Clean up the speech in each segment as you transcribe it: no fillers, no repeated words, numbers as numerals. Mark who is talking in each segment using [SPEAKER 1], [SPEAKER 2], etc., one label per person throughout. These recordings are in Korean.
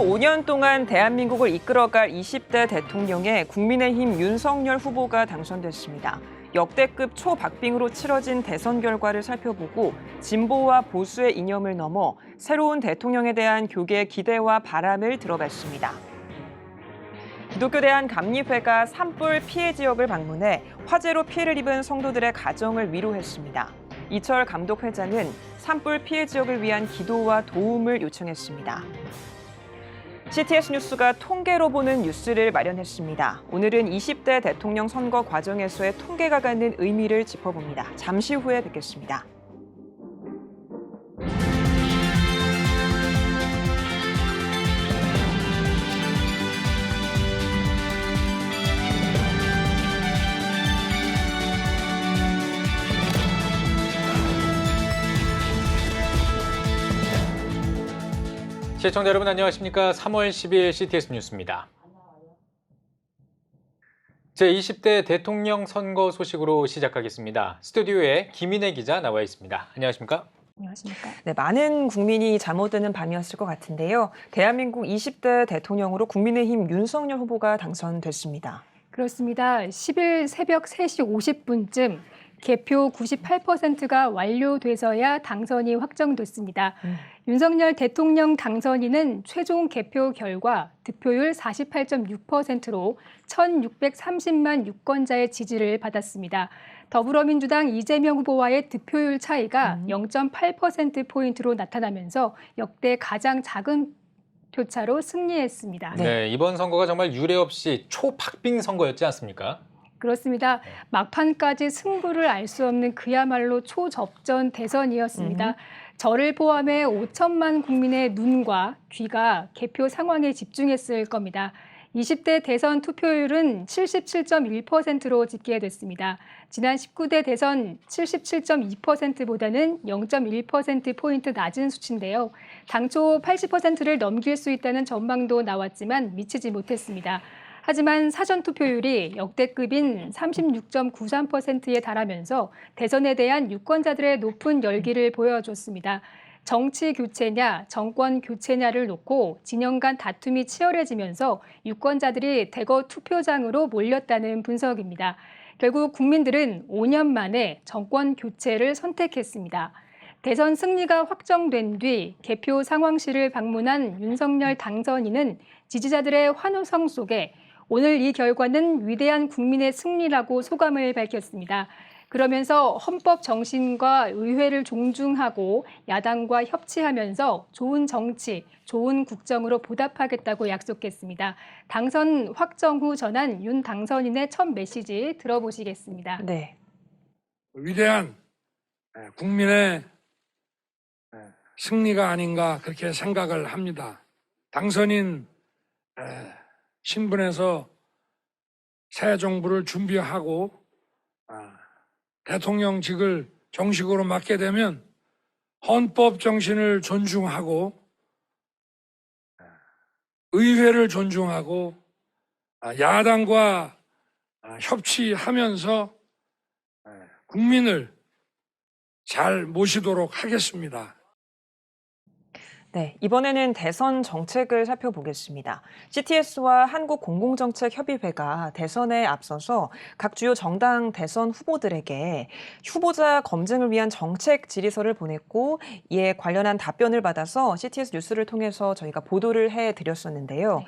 [SPEAKER 1] 5년 동안 대한민국을 이끌어갈 20대 대통령에 국민의힘 윤석열 후보가 당선됐습니다. 역대급 초박빙으로 치러진 대선 결과를 살펴보고 진보와 보수의 이념을 넘어 새로운 대통령에 대한 교계의 기대와 바람을 들어봤습니다. 기독교 대한감리회가 산불 피해 지역을 방문해 화재로 피해를 입은 성도들의 가정을 위로했습니다. 이철 감독회장은 산불 피해 지역을 위한 기도와 도움을 요청했습니다. CTS 뉴스가 통계로 보는 뉴스를 마련했습니다. 오늘은 20대 대통령 선거 과정에서의 통계가 갖는 의미를 짚어봅니다. 잠시 후에 뵙겠습니다.
[SPEAKER 2] 시청자 여러분 안녕하십니까? 3월 10일 CTS 뉴스입니다. 제20대 대통령 선거 소식으로 시작하겠습니다. 스튜디오에 김인혜 기자 나와 있습니다. 안녕하십니까?
[SPEAKER 3] 안녕하십니까?
[SPEAKER 1] 네, 많은 국민이 잠못 드는 밤이었을 것 같은데요. 대한민국 20대 대통령으로 국민의힘 윤석열 후보가 당선됐습니다.
[SPEAKER 3] 그렇습니다. 10일 새벽 3시 50분쯤 개표 98%가 완료돼서야 당선이 확정됐습니다. 윤석열 대통령 당선인은 최종 개표 결과 득표율 48.6%로 1,630만 유권자의 지지를 받았습니다. 더불어민주당 이재명 후보와의 득표율 차이가 0.8%포인트로 나타나면서 역대 가장 작은 표차로 승리했습니다.
[SPEAKER 2] 네, 이번 선거가 정말 유례 없이 초박빙 선거였지 않습니까?
[SPEAKER 3] 그렇습니다. 막판까지 승부를 알 수 없는 그야말로 초접전 대선이었습니다. 저를 포함해 5천만 국민의 눈과 귀가 개표 상황에 집중했을 겁니다. 20대 대선 투표율은 77.1%로 집계됐습니다. 지난 19대 대선 77.2%보다는 0.1%포인트 낮은 수치인데요. 당초 80%를 넘길 수 있다는 전망도 나왔지만 미치지 못했습니다. 하지만 사전투표율이 역대급인 36.93%에 달하면서 대선에 대한 유권자들의 높은 열기를 보여줬습니다. 정치 교체냐, 정권 교체냐를 놓고 진영 간 다툼이 치열해지면서 유권자들이 대거 투표장으로 몰렸다는 분석입니다. 결국 국민들은 5년 만에 정권 교체를 선택했습니다. 대선 승리가 확정된 뒤 개표 상황실을 방문한 윤석열 당선인은 지지자들의 환호성 속에 오늘 이 결과는 위대한 국민의 승리라고 소감을 밝혔습니다. 그러면서 헌법 정신과 의회를 존중하고 야당과 협치하면서 좋은 정치, 좋은 국정으로 보답하겠다고 약속했습니다. 당선 확정 후 전한 윤 당선인의 첫 메시지 들어보시겠습니다.
[SPEAKER 1] 네.
[SPEAKER 4] 위대한 국민의 승리가 아닌가 그렇게 생각을 합니다. 당선인 신분에서 새 정부를 준비하고 대통령직을 정식으로 맡게 되면 헌법 정신을 존중하고 의회를 존중하고 야당과 협치하면서 국민을 잘 모시도록 하겠습니다.
[SPEAKER 1] 네, 이번에는 대선 정책을 살펴보겠습니다. CTS와 한국공공정책협의회가 대선에 앞서서 각 주요 정당 대선 후보들에게 후보자 검증을 위한 정책 질의서를 보냈고 이에 관련한 답변을 받아서 CTS 뉴스를 통해서 저희가 보도를 해드렸었는데요. 네.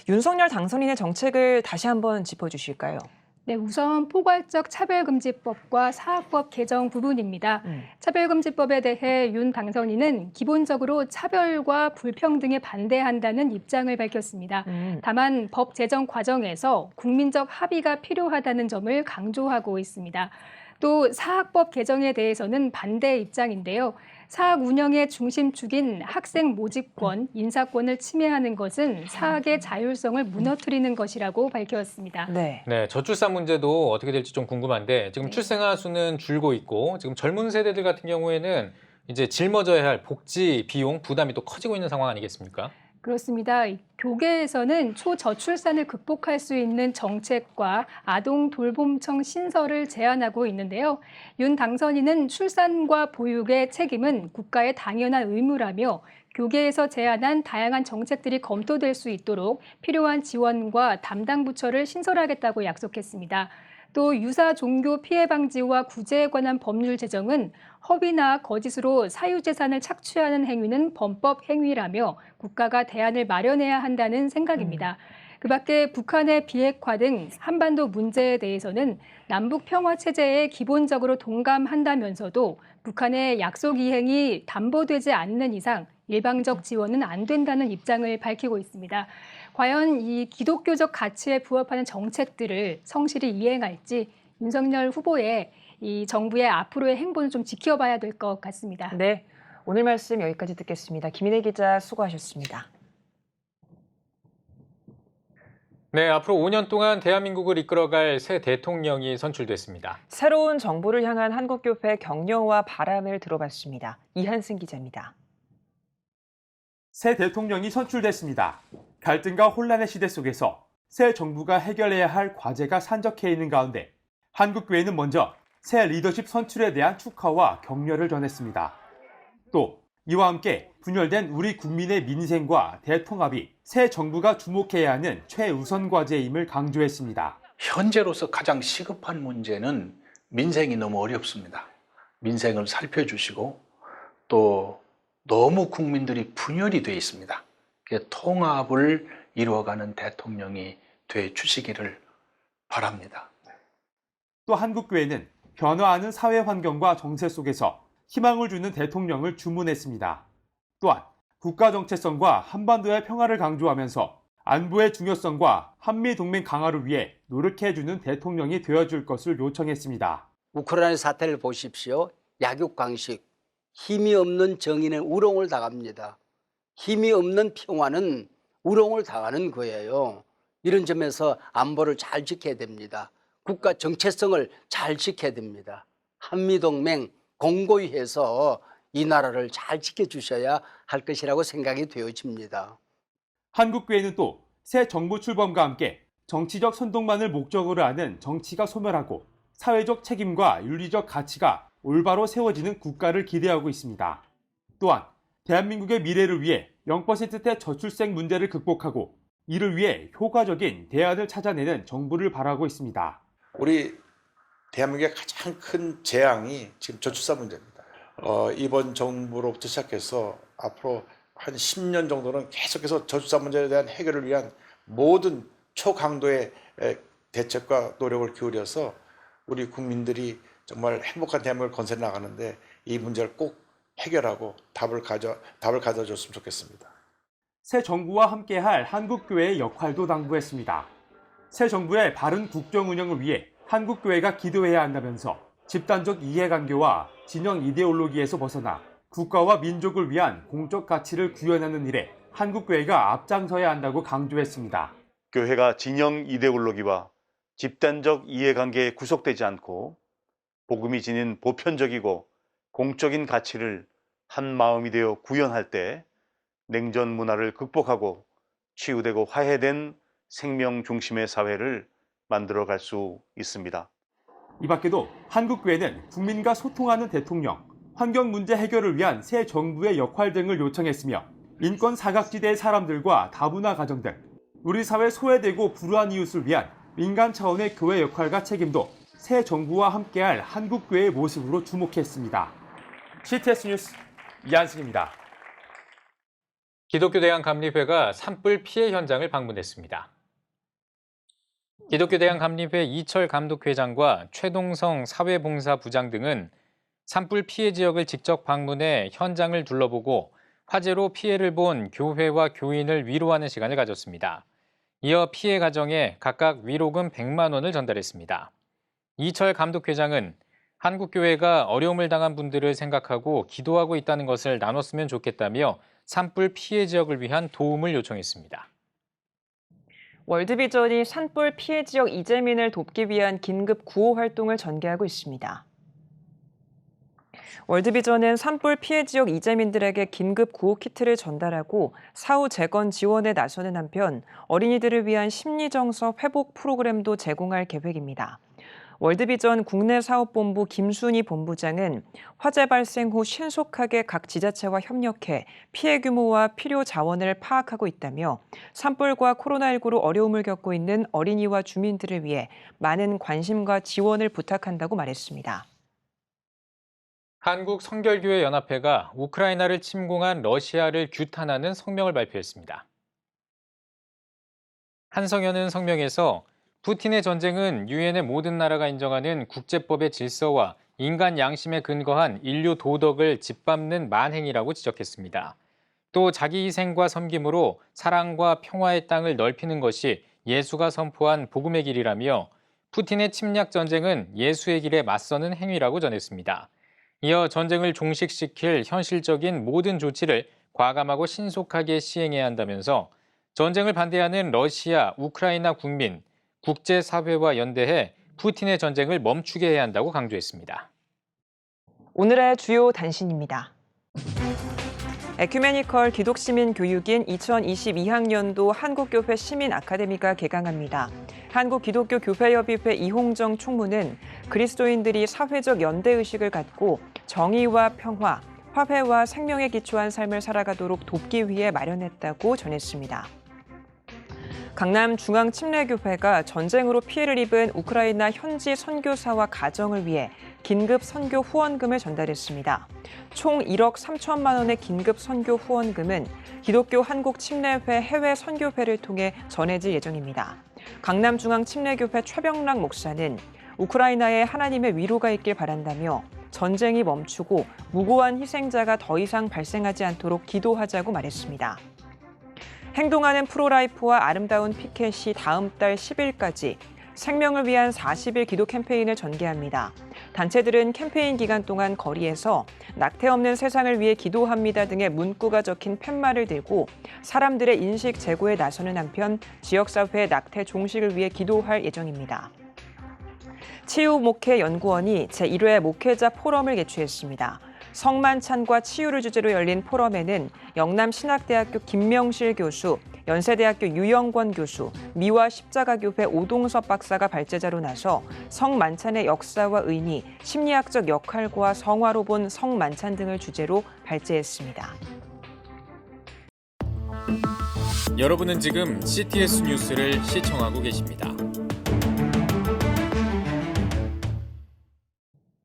[SPEAKER 1] 윤석열 당선인의 정책을 다시 한번 짚어주실까요?
[SPEAKER 3] 네, 우선 포괄적 차별금지법과 사학법 개정 부분입니다. 차별금지법에 대해 윤 당선인은 기본적으로 차별과 불평등에 반대한다는 입장을 밝혔습니다. 다만 법 제정 과정에서 국민적 합의가 필요하다는 점을 강조하고 있습니다. 또 사학법 개정에 대해서는 반대 입장인데요. 사학 운영의 중심축인 학생 모집권, 인사권을 침해하는 것은 사학의 자율성을 무너뜨리는 것이라고 밝혔습니다.
[SPEAKER 1] 네.
[SPEAKER 2] 네, 저출산 문제도 어떻게 될지 좀 궁금한데 지금 출생아 수는 줄고 있고 지금 젊은 세대들 같은 경우에는 이제 짊어져야 할 복지 비용 부담이 또 커지고 있는 상황 아니겠습니까?
[SPEAKER 3] 그렇습니다. 교계에서는 초저출산을 극복할 수 있는 정책과 아동 돌봄청 신설을 제안하고 있는데요. 윤 당선인은 출산과 보육의 책임은 국가의 당연한 의무라며 교계에서 제안한 다양한 정책들이 검토될 수 있도록 필요한 지원과 담당 부처를 신설하겠다고 약속했습니다. 또 유사 종교 피해 방지와 구제에 관한 법률 제정은 허위나 거짓으로 사유재산을 착취하는 행위는 범법 행위라며 국가가 대안을 마련해야 한다는 생각입니다. 그밖에 북한의 비핵화 등 한반도 문제에 대해서는 남북 평화 체제에 기본적으로 동감한다면서도 북한의 약속 이행이 담보되지 않는 이상 일방적 지원은 안 된다는 입장을 밝히고 있습니다. 과연 이 기독교적 가치에 부합하는 정책들을 성실히 이행할지 윤석열 후보의 이 정부의 앞으로의 행보는 좀 지켜봐야 될 것 같습니다.
[SPEAKER 1] 네, 오늘 말씀 여기까지 듣겠습니다. 김인혜 기자 수고하셨습니다.
[SPEAKER 2] 네, 앞으로 5년 동안 대한민국을 이끌어갈 새 대통령이 선출됐습니다.
[SPEAKER 1] 새로운 정부를 향한 한국교회 격려와 바람을 들어봤습니다. 이한승 기자입니다.
[SPEAKER 5] 새 대통령이 선출됐습니다. 갈등과 혼란의 시대 속에서 새 정부가 해결해야 할 과제가 산적해 있는 가운데 한국교회는 먼저 새 리더십 선출에 대한 축하와 격려를 전했습니다. 또 이와 함께 분열된 우리 국민의 민생과 대통합이 새 정부가 주목해야 하는 최우선 과제임을 강조했습니다.
[SPEAKER 6] 현재로서 가장 시급한 문제는 민생이 너무 어렵습니다. 민생을 살펴주시고 또 너무 국민들이 분열이 되어 있습니다. 통합을 이루어가는 대통령이 돼 주시기를 바랍니다.
[SPEAKER 5] 또 한국교회는 변화하는 사회 환경과 정세 속에서 희망을 주는 대통령을 주문했습니다. 또한 국가 정체성과 한반도의 평화를 강조하면서 안보의 중요성과 한미동맹 강화를 위해 노력해주는 대통령이 되어줄 것을 요청했습니다.
[SPEAKER 7] 우크라이나 사태를 보십시오. 약육강식, 힘이 없는 정의는 우롱을 당합니다. 힘이 없는 평화는 우롱을 당하는 거예요. 이런 점에서 안보를 잘 지켜야 됩니다. 국가 정체성을 잘 지켜야 됩니다. 한미동맹 공고히 해서 이 나라를 잘 지켜주셔야 할 것이라고 생각이 되어집니다.
[SPEAKER 5] 한국교회는 또 새 정부 출범과 함께 정치적 선동만을 목적으로 하는 정치가 소멸하고 사회적 책임과 윤리적 가치가 올바로 세워지는 국가를 기대하고 있습니다. 또한 대한민국의 미래를 위해 0%대 저출생 문제를 극복하고 이를 위해 효과적인 대안을 찾아내는 정부를 바라고 있습니다.
[SPEAKER 8] 우리 대한민국의 가장 큰 재앙이 지금 저출산 문제입니다. 이번 정부로부터 시작해서 앞으로 한 10년 정도는 계속해서 저출산 문제에 대한 해결을 위한 모든 초강도의 대책과 노력을 기울여서 우리 국민들이 정말 행복한 대한민국을 건설해 나가는데 이 문제를 꼭 해결하고 답을 가져줬으면 좋겠습니다.
[SPEAKER 5] 새 정부와 함께할 한국교회의 역할도 당부했습니다. 새 정부의 바른 국정 운영을 위해 한국교회가 기도해야 한다면서 집단적 이해관계와 진영 이데올로기에서 벗어나 국가와 민족을 위한 공적 가치를 구현하는 일에 한국교회가 앞장서야 한다고 강조했습니다.
[SPEAKER 9] 교회가 진영 이데올로기와 집단적 이해관계에 구속되지 않고 복음이 지닌 보편적이고 공적인 가치를 한 마음이 되어 구현할 때 냉전 문화를 극복하고 치유되고 화해된 생명 중심의 사회를 만들어갈 수 있습니다.
[SPEAKER 5] 이 밖에도 한국교회는 국민과 소통하는 대통령, 환경 문제 해결을 위한 새 정부의 역할 등을 요청했으며 인권 사각지대의 사람들과 다문화 가정 등 우리 사회 소외되고 불우한 이웃을 위한 민간 차원의 교회 역할과 책임도 새 정부와 함께할 한국교회의 모습으로 주목했습니다. CTS 뉴스 이한승입니다.
[SPEAKER 2] 기독교 대한감리회가 산불 피해 현장을 방문했습니다. 기독교 대한감리회 이철 감독회장과 최동성 사회봉사부장 등은 산불 피해 지역을 직접 방문해 현장을 둘러보고 화재로 피해를 본 교회와 교인을 위로하는 시간을 가졌습니다. 이어 피해 가정에 각각 위로금 100만 원을 전달했습니다. 이철 감독회장은 한국교회가 어려움을 당한 분들을 생각하고 기도하고 있다는 것을 나눴으면 좋겠다며 산불 피해 지역을 위한 도움을 요청했습니다.
[SPEAKER 1] 월드비전이 산불 피해 지역 이재민을 돕기 위한 긴급 구호 활동을 전개하고 있습니다. 월드비전은 산불 피해 지역 이재민들에게 긴급 구호 키트를 전달하고 사후 재건 지원에 나서는 한편 어린이들을 위한 심리정서 회복 프로그램도 제공할 계획입니다. 월드비전 국내사업본부 김순희 본부장은 화재 발생 후 신속하게 각 지자체와 협력해 피해 규모와 필요 자원을 파악하고 있다며 산불과 코로나19로 어려움을 겪고 있는 어린이와 주민들을 위해 많은 관심과 지원을 부탁한다고 말했습니다.
[SPEAKER 2] 한국성결교회연합회가 우크라이나를 침공한 러시아를 규탄하는 성명을 발표했습니다. 한성연은 성명에서 푸틴의 전쟁은 유엔의 모든 나라가 인정하는 국제법의 질서와 인간 양심에 근거한 인류 도덕을 짓밟는 만행이라고 지적했습니다. 또 자기 희생과 섬김으로 사랑과 평화의 땅을 넓히는 것이 예수가 선포한 복음의 길이라며 푸틴의 침략 전쟁은 예수의 길에 맞서는 행위라고 전했습니다. 이어 전쟁을 종식시킬 현실적인 모든 조치를 과감하고 신속하게 시행해야 한다면서 전쟁을 반대하는 러시아, 우크라이나 국민, 국제사회와 연대해 푸틴의 전쟁을 멈추게 해야 한다고 강조했습니다.
[SPEAKER 1] 오늘의 주요 단신입니다. 에큐메니컬 기독시민교육인 2022학년도 한국교회 시민아카데미가 개강합니다. 한국기독교교회협의회 이홍정 총무는 그리스도인들이 사회적 연대의식을 갖고 정의와 평화, 화해와 생명에 기초한 삶을 살아가도록 돕기 위해 마련했다고 전했습니다. 강남중앙침례교회가 전쟁으로 피해를 입은 우크라이나 현지 선교사와 가정을 위해 긴급 선교 후원금을 전달했습니다. 총 1억 3천만 원의 긴급 선교 후원금은 기독교 한국침례회 해외 선교회를 통해 전해질 예정입니다. 강남중앙침례교회 최병락 목사는 우크라이나에 하나님의 위로가 있길 바란다며 전쟁이 멈추고 무고한 희생자가 더 이상 발생하지 않도록 기도하자고 말했습니다. 행동하는 프로라이프와 아름다운 피켓이 다음 달 10일까지 생명을 위한 40일 기도 캠페인을 전개합니다. 단체들은 캠페인 기간 동안 거리에서 낙태 없는 세상을 위해 기도합니다 등의 문구가 적힌 팻말을 들고 사람들의 인식 제고에 나서는 한편 지역사회의 낙태 종식을 위해 기도할 예정입니다. 치유목회연구원이 제1회 목회자 포럼을 개최했습니다. 성만찬과 치유를 주제로 열린 포럼에는 영남신학대학교 김명실 교수, 연세대학교 유영권 교수, 미화 십자가교회 오동섭 박사가 발제자로 나서 성만찬의 역사와 의미, 심리학적 역할과 성화로 본 성만찬 등을 주제로 발제했습니다.
[SPEAKER 2] 여러분은 지금 CTS 뉴스를 시청하고 계십니다.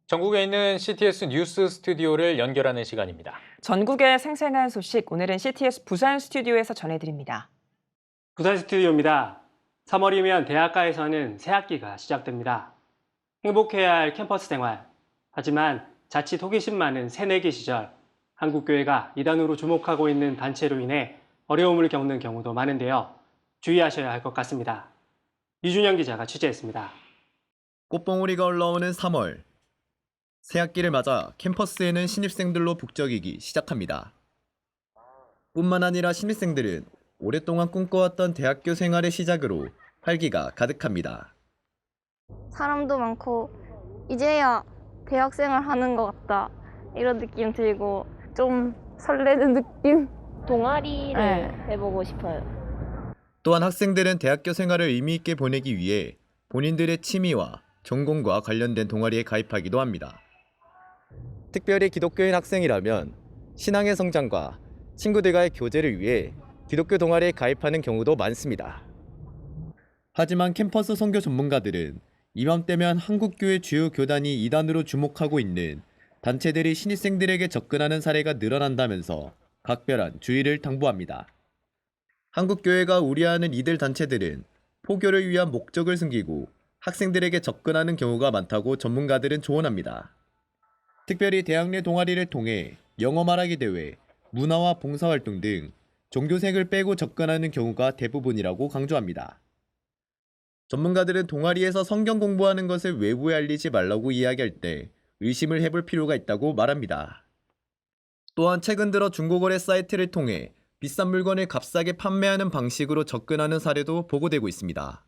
[SPEAKER 2] 전국에 있는 CTS 뉴스 스튜디오를 연결하는 시간입니다.
[SPEAKER 1] 전국의 생생한 소식, 오늘은 CTS 부산 스튜디오에서 전해드립니다.
[SPEAKER 10] 부산 스튜디오입니다. 3월이면 대학가에서는 새학기가 시작됩니다. 행복해야 할 캠퍼스 생활. 하지만 자칫 호기심 많은 새내기 시절, 한국교회가 이단으로 주목하고 있는 단체로 인해 어려움을 겪는 경우도 많은데요. 주의하셔야 할 것 같습니다. 이준영 기자가 취재했습니다.
[SPEAKER 11] 꽃봉오리가 올라오는 3월. 새학기를 맞아 캠퍼스에는 신입생들로 북적이기 시작합니다. 뿐만 아니라 신입생들은 오랫동안 꿈꿔왔던 대학교 생활의 시작으로 활기가 가득합니다.
[SPEAKER 12] 사람도 많고 이제야 대학생활 하는 것 같다 이런 느낌 들고 좀 설레는 느낌?
[SPEAKER 13] 동아리를 해보고 싶어요.
[SPEAKER 11] 또한 학생들은 대학교 생활을 의미 있게 보내기 위해 본인들의 취미와 전공과 관련된 동아리에 가입하기도 합니다. 특별히 기독교인 학생이라면 신앙의 성장과 친구들과의 교제를 위해 기독교 동아리에 가입하는 경우도 많습니다. 하지만 캠퍼스 선교 전문가들은 이맘때면 한국교회 주요 교단이 이단으로 주목하고 있는 단체들이 신입생들에게 접근하는 사례가 늘어난다면서 각별한 주의를 당부합니다. 한국교회가 우려하는 이들 단체들은 포교를 위한 목적을 숨기고 학생들에게 접근하는 경우가 많다고 전문가들은 조언합니다. 특별히 대학 내 동아리를 통해 영어 말하기 대회, 문화와 봉사활동 등 종교색을 빼고 접근하는 경우가 대부분이라고 강조합니다. 전문가들은 동아리에서 성경 공부하는 것을 외부에 알리지 말라고 이야기할 때 의심을 해볼 필요가 있다고 말합니다. 또한 최근 들어 중고거래 사이트를 통해 비싼 물건을 값싸게 판매하는 방식으로 접근하는 사례도 보고되고 있습니다.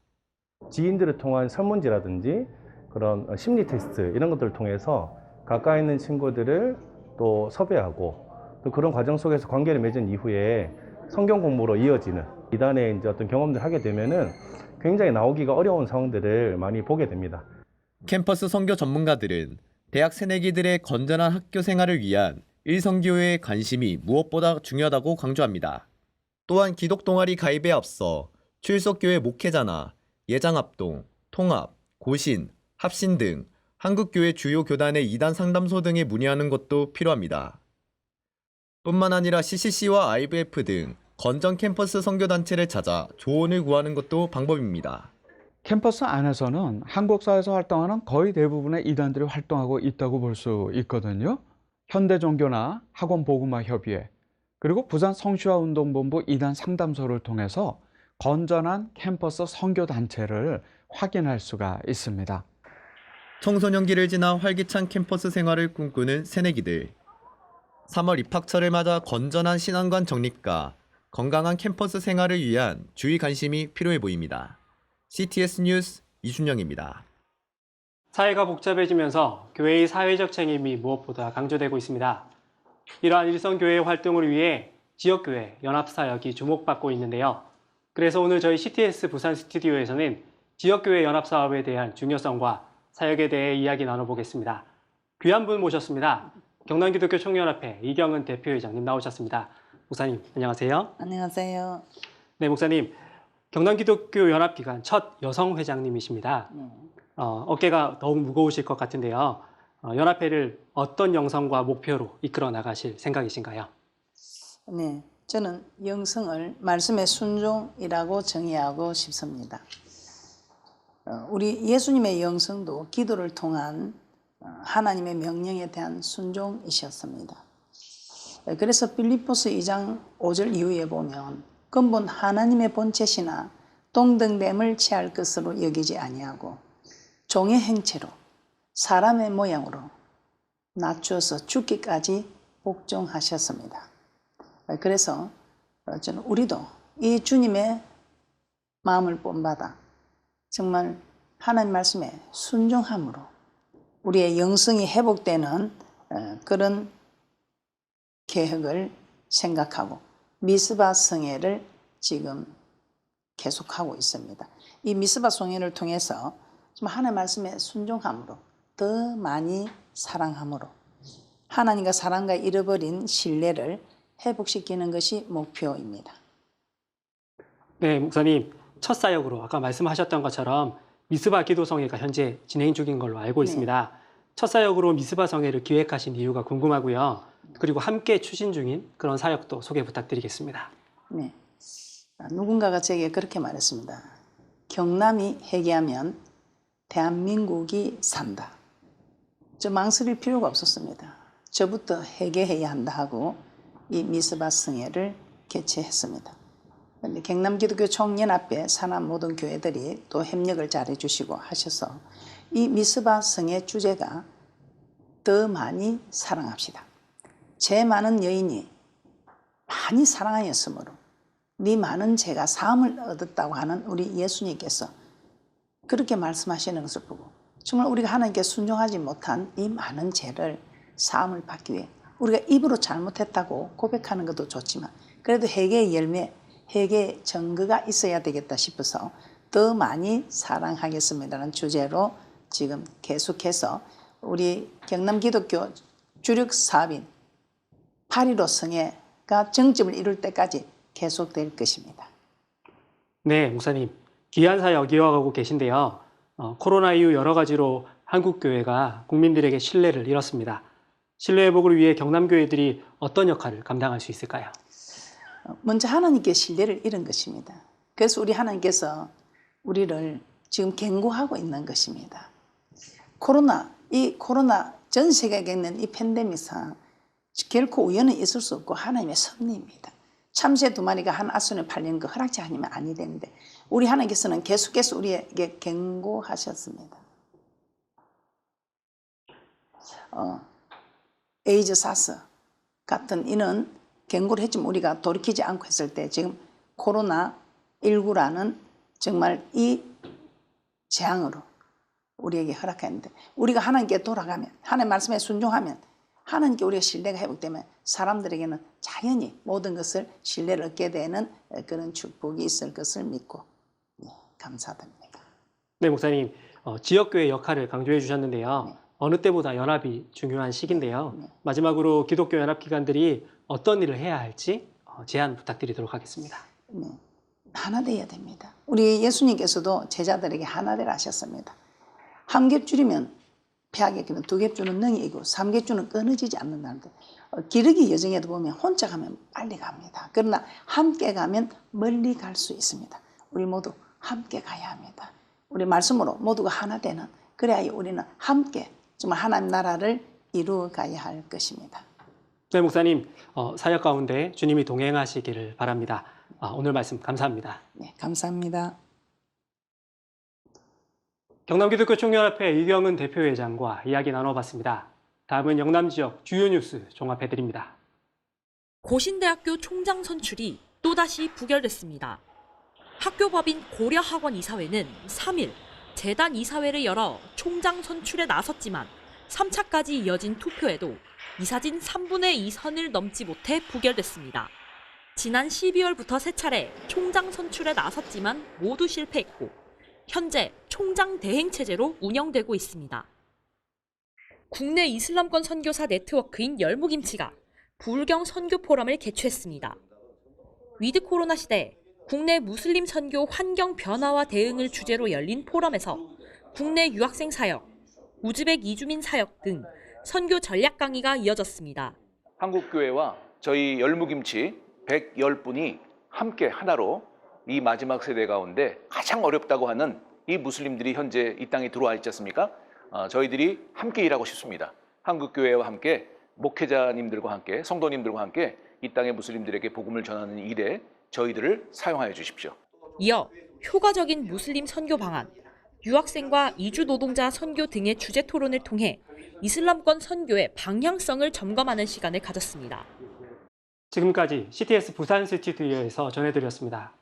[SPEAKER 14] 지인들을 통한 설문지라든지 그런 심리 테스트 이런 것들을 통해서 가까이 있는 친구들을 또 섭외하고 또 그런 과정 속에서 관계를 맺은 이후에 성경 공부로 이어지는 이단의 이제 어떤 경험들을 하게 되면은 굉장히 나오기가 어려운 상황들을 많이 보게 됩니다.
[SPEAKER 11] 캠퍼스 선교 전문가들은 대학 새내기들의 건전한 학교 생활을 위한 일선교회의 관심이 무엇보다 중요하다고 강조합니다. 또한 기독 동아리 가입에 앞서 출석교회 목회자나 예장합동, 통합, 고신, 합신 등 한국교회 주요 교단의 이단 상담소 등에 문의하는 것도 필요합니다. 뿐만 아니라 CCC와 IVF 등 건전 캠퍼스 선교단체를 찾아 조언을 구하는 것도 방법입니다.
[SPEAKER 15] 캠퍼스 안에서는 한국사회에서 활동하는 거의 대부분의 이단들이 활동하고 있다고 볼 수 있거든요. 현대종교나 학원복음화협의회, 그리고 부산 성시화운동본부 이단 상담소를 통해서 건전한 캠퍼스 선교단체를 확인할 수가 있습니다.
[SPEAKER 11] 청소년기를 지나 활기찬 캠퍼스 생활을 꿈꾸는 새내기들. 3월 입학철을 맞아 건전한 신앙관 정립과 건강한 캠퍼스 생활을 위한 주의 관심이 필요해 보입니다. CTS 뉴스 이준영입니다.
[SPEAKER 10] 사회가 복잡해지면서 교회의 사회적 책임이 무엇보다 강조되고 있습니다. 이러한 일선교회의 활동을 위해 지역교회 연합사역이 주목받고 있는데요. 그래서 오늘 저희 CTS 부산 스튜디오에서는 지역교회 연합사업에 대한 중요성과 사역에 대해 이야기 나눠보겠습니다. 귀한 분 모셨습니다. 경남기독교 총연합회 이경은 대표회장님 나오셨습니다. 목사님 안녕하세요.
[SPEAKER 16] 안녕하세요.
[SPEAKER 10] 네, 목사님. 경남기독교 연합기관 첫 여성 회장님이십니다. 어깨가 더욱 무거우실 것 같은데요. 연합회를 어떤 영성과 목표로 이끌어 나가실 생각이신가요?
[SPEAKER 16] 네, 저는 영성을 말씀의 순종이라고 정의하고 싶습니다. 우리 예수님의 영성도 기도를 통한 하나님의 명령에 대한 순종이셨습니다. 그래서 빌립보서 2장 5절 이후에 보면 근본 하나님의 본체시나 동등됨을 취할 것으로 여기지 아니하고 종의 행체로 사람의 모양으로 낮추어서 죽기까지 복종하셨습니다. 그래서 저는 우리도 이 주님의 마음을 본받아 정말 하나님 말씀에 순종함으로 우리의 영성이 회복되는 그런 계획을 생각하고 미스바 성회를 지금 계속하고 있습니다. 이 미스바 성회를 통해서 하나님 말씀에 순종함으로 더 많이 사랑함으로 하나님과 사람과 잃어버린 신뢰를 회복시키는 것이 목표입니다.
[SPEAKER 10] 네, 목사님. 첫 사역으로 아까 말씀하셨던 것처럼 미스바 기도성회가 현재 진행 중인 걸로 알고 있습니다. 첫 사역으로 미스바 성회를 기획하신 이유가 궁금하고요. 그리고 함께 추진 중인 그런 사역도 소개 부탁드리겠습니다.
[SPEAKER 16] 네, 누군가가 제게 그렇게 말했습니다. 경남이 회개하면 대한민국이 산다. 저 망설일 필요가 없었습니다. 저부터 회개해야 한다 하고 이 미스바 성회를 개최했습니다. 그런데 경남기독교 총연합회 산하 모든 교회들이 또 협력을 잘해 주시고 하셔서 이 미스바 성회 주제가 더 많이 사랑합시다. 죄 많은 여인이 많이 사랑하였으므로 네 많은 죄가 사함을 얻었다고 하는 우리 예수님께서 그렇게 말씀하시는 것을 보고 정말 우리가 하나님께 순종하지 못한 이 많은 죄를 사함을 받기 위해 우리가 입으로 잘못했다고 고백하는 것도 좋지만 그래도 회개의 열매, 회개의 증거가 있어야 되겠다 싶어서 더 많이 사랑하겠습니다라는 주제로 지금 계속해서 우리 경남기독교 주력 사업인 8.15 성회가 정점을 이룰 때까지 계속될 것입니다.
[SPEAKER 10] 네, 목사님. 귀한 사역 이어가고 계신데요. 코로나 이후 여러 가지로 한국교회가 국민들에게 신뢰를 잃었습니다. 신뢰 회복을 위해 경남교회들이 어떤 역할을 감당할 수 있을까요?
[SPEAKER 16] 먼저 하나님께 신뢰를 잃은 것입니다. 그래서 우리 하나님께서 우리를 지금 경고하고 있는 것입니다. 이 코로나 전 세계에 겪는 이 팬데믹상 결코 우연은 있을 수 없고 하나님의 섭리입니다. 참새 2마리가 한 아순에 팔리는 거 허락지 아니면 아니 되는데 우리 하나님께서는 계속해서 우리에게 경고하셨습니다. 에이즈 사스 같은 이는 경고를 했지만 우리가 돌이키지 않고 했을 때 지금 코로나19라는 정말 이 재앙으로 우리에게 허락했는데 우리가 하나님께 돌아가면 하나님 말씀에 순종하면 하나님께 우리가 신뢰가 회복되면 사람들에게는 자연히 모든 것을 신뢰를 얻게 되는 그런 축복이 있을 것을 믿고 감사드립니다.
[SPEAKER 10] 네, 목사님. 지역교회 역할을 강조해 주셨는데요. 어느 때보다 연합이 중요한 시기인데요. 마지막으로 기독교 연합기관들이 어떤 일을 해야 할지 제안 부탁드리도록 하겠습니다.
[SPEAKER 16] 네. 하나 되어야 됩니다. 우리 예수님께서도 제자들에게 하나 되라 하셨습니다. 한 겹줄이면 폐하게 끼면 두 겹줄은 능히 이고 3겹줄은 끊어지지 않는다는데 기러기 여정에도 보면 혼자 가면 빨리 갑니다. 그러나 함께 가면 멀리 갈 수 있습니다. 우리 모두 함께 가야 합니다. 우리 말씀으로 모두가 하나 되는, 그래야 우리는 함께 정말 하나님 나라를 이루어 가야 할 것입니다.
[SPEAKER 10] 네, 목사님, 사역 가운데 주님이 동행하시기를 바랍니다. 오늘 말씀 감사합니다.
[SPEAKER 16] 네, 감사합니다.
[SPEAKER 10] 경남기독교 총연합회 이경은 대표회장과 이야기 나눠봤습니다. 다음은 영남 지역 주요 뉴스 종합해드립니다.
[SPEAKER 17] 고신대학교 총장 선출이 또다시 부결됐습니다. 학교법인 고려학원 이사회는 3일 재단 이사회를 열어 총장 선출에 나섰지만 3차까지 이어진 투표에도 이사진 3분의 2 선을 넘지 못해 부결됐습니다. 지난 12월부터 3차례 총장 선출에 나섰지만 모두 실패했고 현재 총장 대행 체제로 운영되고 있습니다. 국내 이슬람권 선교사 네트워크인 열무김치가 부울경 선교 포럼을 개최했습니다. 위드 코로나 시대 국내 무슬림 선교 환경 변화와 대응을 주제로 열린 포럼에서 국내 유학생 사역, 우즈벡 이주민 사역 등 선교 전략 강의가 이어졌습니다.
[SPEAKER 18] 한국교회와 저희 열무김치 110분이 함께 하나로 이 마지막 세대 가운데 가장 어렵다고 하는 이 무슬림들이 현재 이 땅에 들어와 있지 않습니까? 저희들이 함께 일하고 싶습니다. 한국교회와 함께 목회자님들과 함께 성도님들과 함께 이 땅의 무슬림들에게 복음을 전하는 일에 저희들을 사용하여 주십시오.
[SPEAKER 17] 이어 효과적인 무슬림 선교 방안, 유학생과 이주 노동자 선교 등의 주제 토론을 통해 이슬람권 선교의 방향성을 점검하는 시간을 가졌습니다.
[SPEAKER 10] 지금까지 CTS 부산 스튜디오에서 전해드렸습니다.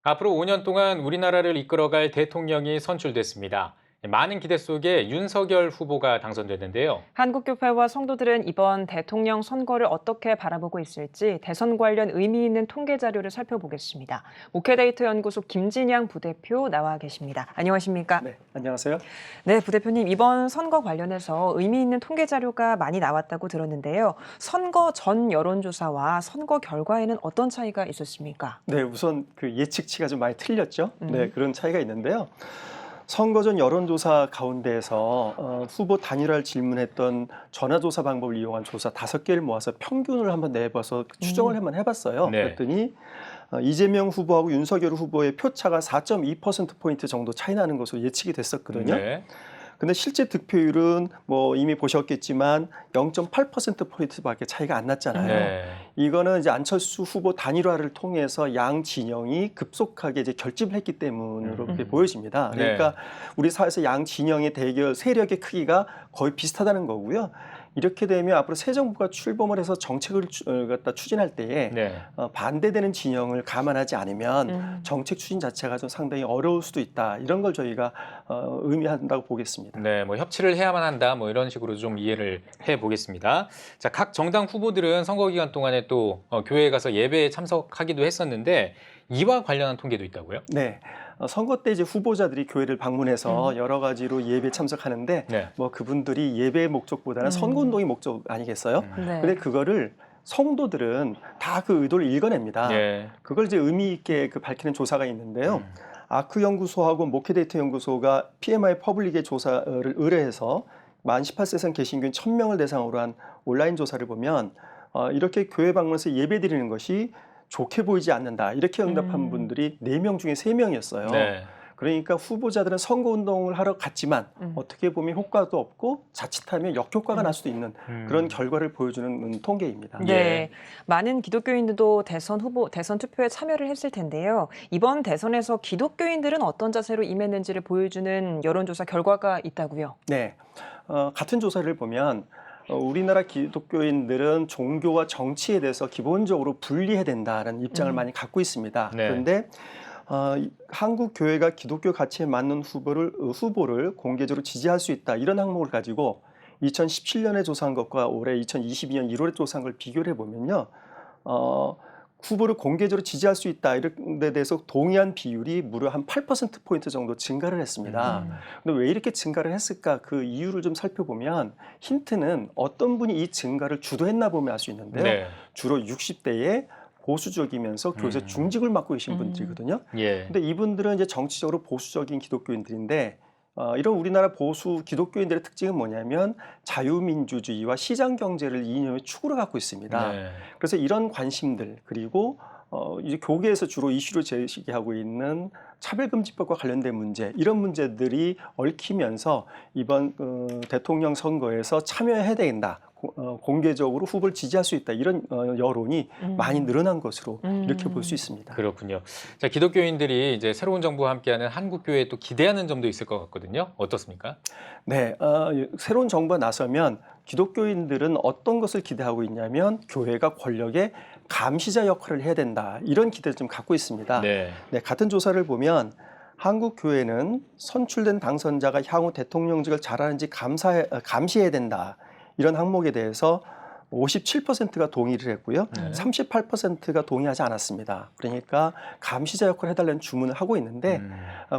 [SPEAKER 2] 앞으로 5년 동안 우리나라를 이끌어갈 대통령이 선출됐습니다. 많은 기대 속에 윤석열 후보가 당선됐는데요.
[SPEAKER 1] 한국교회와 성도들은 이번 대통령 선거를 어떻게 바라보고 있을지 대선 관련 의미 있는 통계 자료를 살펴보겠습니다. 목회데이터 연구소 김진양 부대표 나와 계십니다. 안녕하십니까?
[SPEAKER 19] 네, 안녕하세요.
[SPEAKER 1] 네, 부대표님, 이번 선거 관련해서 의미 있는 통계 자료가 많이 나왔다고 들었는데요. 선거 전 여론조사와 선거 결과에는 어떤 차이가 있었습니까?
[SPEAKER 19] 네, 우선 그 예측치가 좀 많이 틀렸죠. 네, 그런 차이가 있는데요. 선거 전 여론조사 가운데에서 후보 단일화를 질문했던 전화조사 방법을 이용한 조사 5개를 모아서 평균을 한번 내봐서 추정을 한번 해봤어요.
[SPEAKER 2] 네.
[SPEAKER 19] 그랬더니 이재명 후보하고 윤석열 후보의 표차가 4.2%포인트 정도 차이 나는 것으로 예측이 됐었거든요.
[SPEAKER 2] 네.
[SPEAKER 19] 근데 실제 득표율은 뭐 이미 보셨겠지만 0.8%포인트밖에 차이가 안 났잖아요.
[SPEAKER 2] 네.
[SPEAKER 19] 이거는 이제 안철수 후보 단일화를 통해서 양 진영이 급속하게 이제 결집을 했기 때문으로 그렇게 보여집니다. 그러니까 우리 사회에서 양 진영의 대결 세력의 크기가 거의 비슷하다는 거고요. 이렇게 되면 앞으로 새 정부가 출범을 해서 정책을 갖다 추진할 때에 반대되는 진영을 감안하지 않으면 정책 추진 자체가 좀 상당히 어려울 수도 있다. 이런 걸 저희가 의미한다고 보겠습니다.
[SPEAKER 2] 네, 뭐 협치를 해야만 한다, 뭐 이런 식으로 좀 이해를 해 보겠습니다. 자, 각 정당 후보들은 선거 기간 동안에 또 교회에 가서 예배에 참석하기도 했었는데 이와 관련한 통계도 있다고요?
[SPEAKER 19] 네. 선거 때 이제 후보자들이 교회를 방문해서 여러 가지로 예배에 참석하는데 뭐 그분들이 예배의 목적보다는 선거운동의 목적 아니겠어요? 근데 그거를 성도들은 다 그 의도를 읽어냅니다. 그걸 이제 의미 있게 밝히는 조사가 있는데요. 아크 연구소하고 목회데이터 연구소가 PMI 퍼블릭의 조사를 의뢰해서 만 18세 이상 개신교인 1000명을 대상으로 한 온라인 조사를 보면 이렇게 교회 방문해서 예배 드리는 것이 좋게 보이지 않는다. 이렇게 응답한 분들이 4명 중에 3명이었어요. 그러니까 후보자들은 선거운동을 하러 갔지만 어떻게 보면 효과도 없고 자칫하면 역효과가 날 수도 있는 그런 결과를 보여주는 통계입니다.
[SPEAKER 1] 네, 많은 기독교인들도 대선 투표에 참여를 했을 텐데요. 이번 대선에서 기독교인들은 어떤 자세로 임했는지를 보여주는 여론조사 결과가 있다고요?
[SPEAKER 19] 네, 같은 조사를 보면 우리나라 기독교인들은 종교와 정치에 대해서 기본적으로 분리해야 된다는 입장을 많이 갖고 있습니다. 그런데 한국 교회가 기독교 가치에 맞는 후보를 공개적으로 지지할 수 있다 이런 항목을 가지고 2017년에 조사한 것과 올해 2022년 1월에 조사한 걸 비교를 해보면요. 후보를 공개적으로 지지할 수 있다 이런 데 대해서 동의한 비율이 무려 한 8%포인트 정도 증가를 했습니다. 근데 왜 이렇게 증가를 했을까? 그 이유를 좀 살펴보면 힌트는 어떤 분이 이 증가를 주도했나 보면 알 수 있는데요.
[SPEAKER 2] 네.
[SPEAKER 19] 주로 60대에 보수적이면서 교회에서 중직을 맡고 계신 분들이거든요.
[SPEAKER 2] 예.
[SPEAKER 19] 근데 이분들은 이제 정치적으로 보수적인 기독교인들인데 이런 우리나라 보수 기독교인들의 특징은 뭐냐면 자유민주주의와 시장 경제를 이념의 축으로 갖고 있습니다.
[SPEAKER 2] 네.
[SPEAKER 19] 그래서 이런 관심들 그리고 이제 교계에서 주로 이슈를 제기하고 있는 차별금지법과 관련된 문제 이런 문제들이 얽히면서 이번 대통령 선거에서 참여해야 된다. 공개적으로 후보를 지지할 수 있다. 이런 여론이 많이 늘어난 것으로 이렇게 볼 수 있습니다.
[SPEAKER 2] 그렇군요. 자, 기독교인들이 이제 새로운 정부와 함께하는 한국교회에 또 기대하는 점도 있을 것 같거든요. 어떻습니까?
[SPEAKER 19] 네, 새로운 정부가 나서면 기독교인들은 어떤 것을 기대하고 있냐면 교회가 권력의 감시자 역할을 해야 된다. 이런 기대를 좀 갖고 있습니다.
[SPEAKER 2] 네.
[SPEAKER 19] 네, 같은 조사를 보면 한국 교회는 선출된 당선자가 향후 대통령직을 잘하는지 감시해야 된다. 이런 항목에 대해서 57%가 동의를 했고요. 38%가 동의하지 않았습니다. 그러니까 감시자 역할을 해달라는 주문을 하고 있는데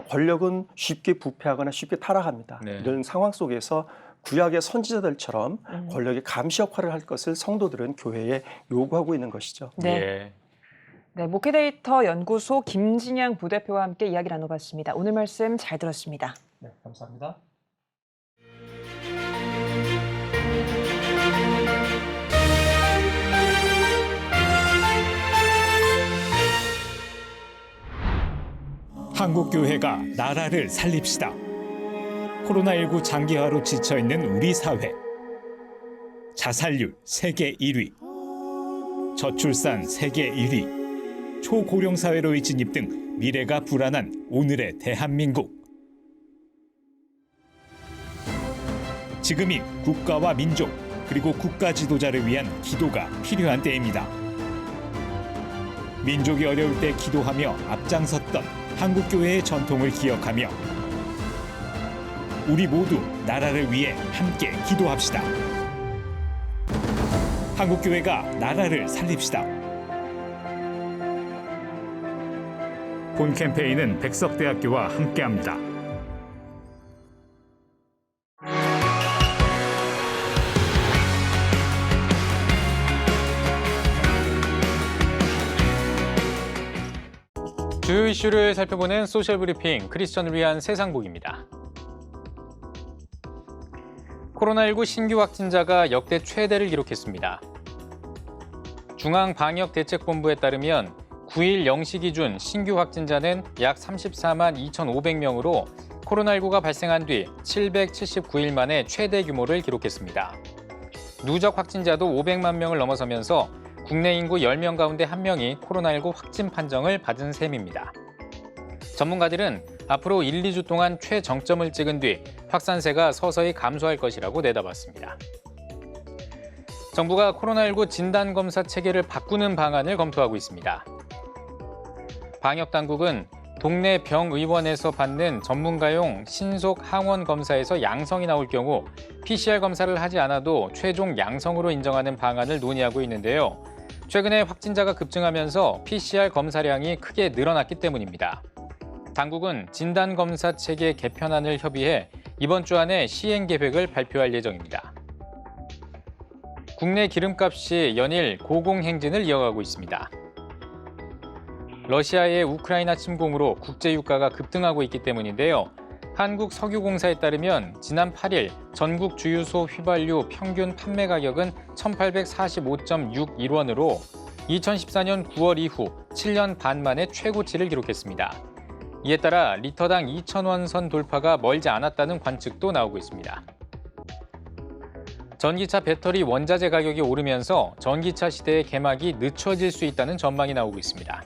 [SPEAKER 19] 권력은 쉽게 부패하거나 쉽게 타락합니다.
[SPEAKER 2] 네.
[SPEAKER 19] 이런 상황 속에서 구약의 선지자들처럼 권력의 감시 역할을 할 것을 성도들은 교회에 요구하고 있는 것이죠.
[SPEAKER 1] 네. 네, 목회데이터 연구소 김진양 부대표와 함께 이야기 나눠봤습니다. 오늘 말씀 잘 들었습니다.
[SPEAKER 19] 네, 감사합니다.
[SPEAKER 20] 한국교회가 나라를 살립시다. 코로나19 장기화로 지쳐있는 우리 사회. 자살률 세계 1위. 저출산 세계 1위. 초고령 사회로의 진입 등 미래가 불안한 오늘의 대한민국. 지금이 국가와 민족 그리고 국가 지도자를 위한 기도가 필요한 때입니다. 민족이 어려울 때 기도하며 앞장섰던 한국교회의 전통을 기억하며 우리 모두 나라를 위해 함께 기도합시다. 한국교회가 나라를 살립시다. 본 캠페인은 백석대학교와 함께합니다.
[SPEAKER 2] 주요 이슈를 살펴보는 소셜 브리핑 크리스천을 위한 세상복입니다. 코로나19 신규 확진자가 역대 최대를 기록했습니다. 중앙방역대책본부에 따르면 9일 0시 기준 신규 확진자는 약 34만 2,500명으로 코로나19가 발생한 뒤 779일 만에 최대 규모를 기록했습니다. 누적 확진자도 500만 명을 넘어서면서 국내 인구 10명 가운데 1명이 코로나19 확진 판정을 받은 셈입니다. 전문가들은 앞으로 1, 2주 동안 최정점을 찍은 뒤 확산세가 서서히 감소할 것이라고 내다봤습니다. 정부가 코로나19 진단검사 체계를 바꾸는 방안을 검토하고 있습니다. 방역당국은 동네 병의원에서 받는 전문가용 신속 항원 검사에서 양성이 나올 경우 PCR 검사를 하지 않아도 최종 양성으로 인정하는 방안을 논의하고 있는데요. 최근에 확진자가 급증하면서 PCR 검사량이 크게 늘어났기 때문입니다. 당국은 진단검사 체계 개편안을 협의해 이번 주 안에 시행 계획을 발표할 예정입니다. 국내 기름값이 연일 고공행진을 이어가고 있습니다. 러시아의 우크라이나 침공으로 국제유가가 급등하고 있기 때문인데요. 한국석유공사에 따르면 지난 8일 전국 주유소 휘발유 평균 판매 가격은 1,845.61원으로 2014년 9월 이후 7년 반 만에 최고치를 기록했습니다. 이에 따라 리터당 2,000원 선 돌파가 멀지 않았다는 관측도 나오고 있습니다. 전기차 배터리 원자재 가격이 오르면서 전기차 시대의 개막이 늦춰질 수 있다는 전망이 나오고 있습니다.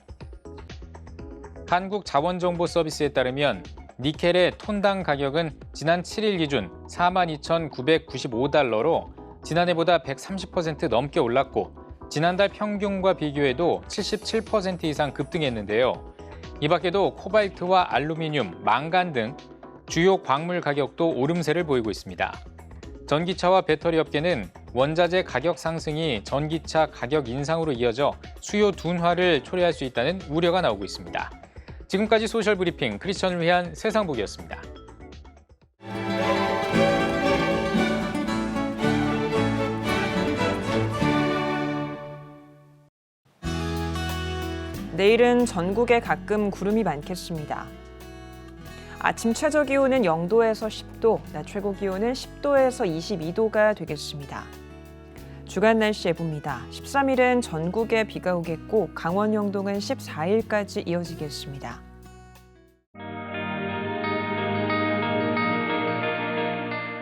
[SPEAKER 2] 한국자원정보서비스에 따르면 니켈의 톤당 가격은 지난 7일 기준 42,995달러로 지난해보다 130% 넘게 올랐고 지난달 평균과 비교해도 77% 이상 급등했는데요. 이 밖에도 코발트와 알루미늄, 망간 등 주요 광물 가격도 오름세를 보이고 있습니다. 전기차와 배터리 업계는 원자재 가격 상승이 전기차 가격 인상으로 이어져 수요 둔화를 초래할 수 있다는 우려가 나오고 있습니다. 지금까지 소셜 브리핑 크리스천을 위한 세상복이었습니다.
[SPEAKER 1] 내일은 전국에 가끔 구름이 많겠습니다. 아침 최저 기온은 0도에서 10도, 낮 최고 기온은 10도에서 22도가 되겠습니다. 주간 날씨 예보입니다. 13일은 전국에 비가 오겠고 강원 영동은 14일까지 이어지겠습니다.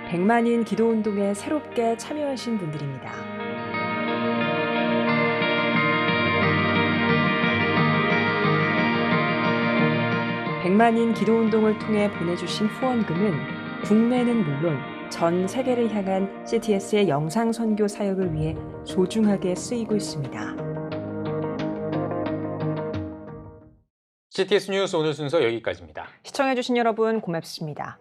[SPEAKER 1] 백만인 기도운동에 새롭게 참여하신 분들입니다. 백만인 기도운동을 통해 보내주신 후원금은 국내는 물론 전 세계를 향한 CTS의 영상 선교 사역을 위해 소중하게 쓰이고 있습니다.
[SPEAKER 2] CTS 뉴스 오늘 순서 여기까지입니다.
[SPEAKER 1] 시청해주신 여러분 고맙습니다.